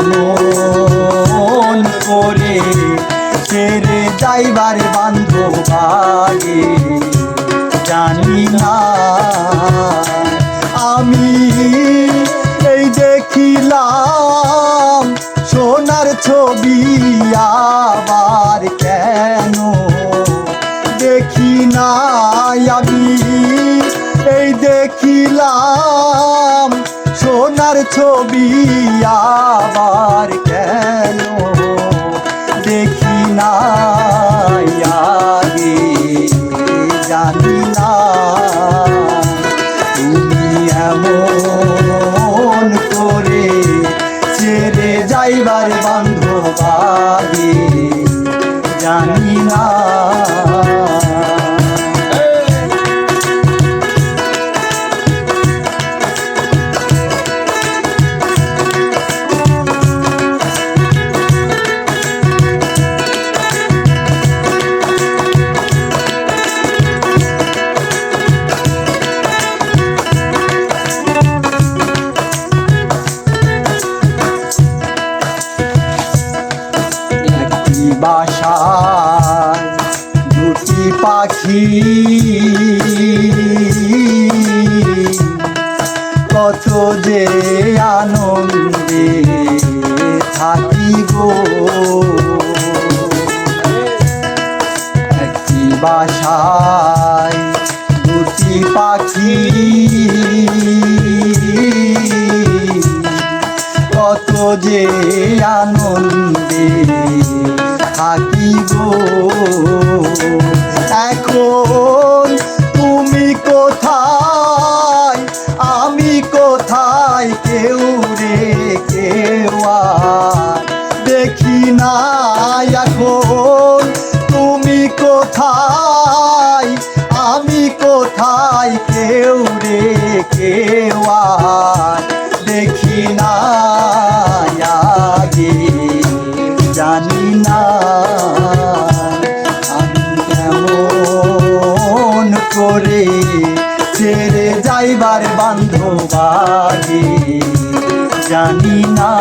এমন করে ছেড়ে যাইবার বান্ধব আগে জানি না। আমি এই দেখিলাম সোনার ছবি আবার কেন দেখি না। আমি এই দেখিলাম সোনার ছবি আবার কেন দেখি না। আগে জানি না তুমি এমন করে ছেড়ে যাইবার বান্ধব আগে জানি না। বাসায় দুটি পাখি কত যে আনন্দে থাকি গো। একটি বাসায় দুটি পাখি কত যে আনন্দে থাকি গো। এখন তুমি কোথায় আমি কোথায় কেউ রে কেউ আর দেখি না। এখন তুমি কোথায় আমি কোথায় কেউ রে কেউ আর দেখি না। আগে জানি না আমি কেমন করে ছেড়ে যাইবার বান্ধব আগে জানি না।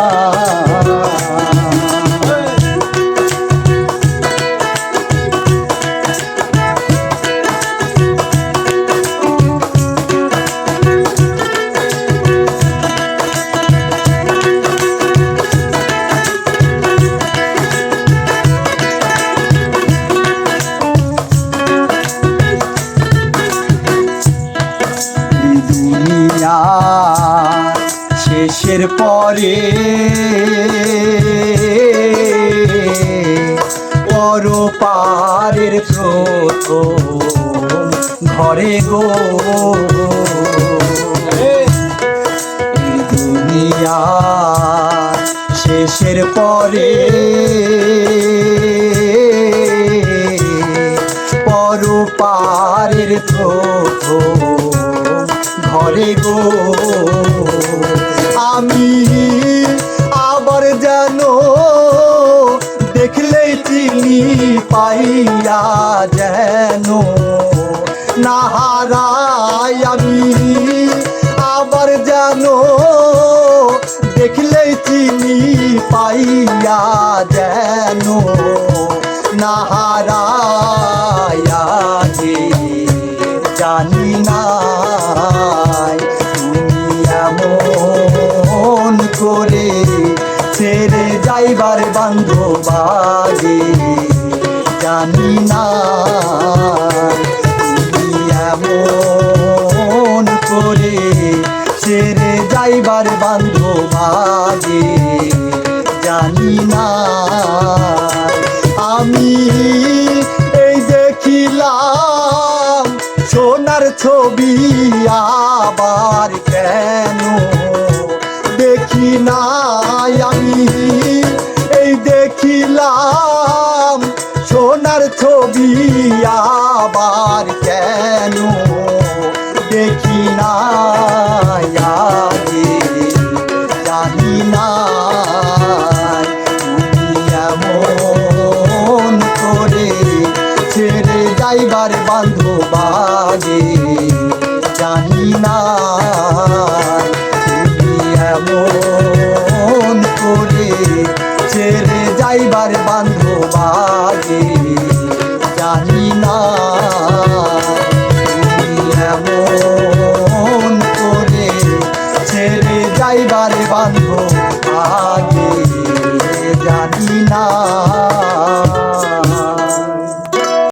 শেষের পরে পরপারের প্রথম ঘরে গো। দুনিয়া শেষের পরে পরপারের প্রথম ঘরে গো। আমি আবার যেন দেখলেই চিনি পাইয়া যেন না হারাই। আমি আবার যেন দেখলেই চিনি পাইয়া যেন না হারাই। আগে জানি না এমন করে ছেড়ে যাইবার বান্ধব আগে জানি না। তুমি এমন করে ছেড়ে যাইবার বান্ধব আগে জানি না। আমি এই দেখিলাম সোনার ছবি আবার কেন দেখি না। আমি এই দেখিলাম সোনার ছবি আবার কেন দেখি না।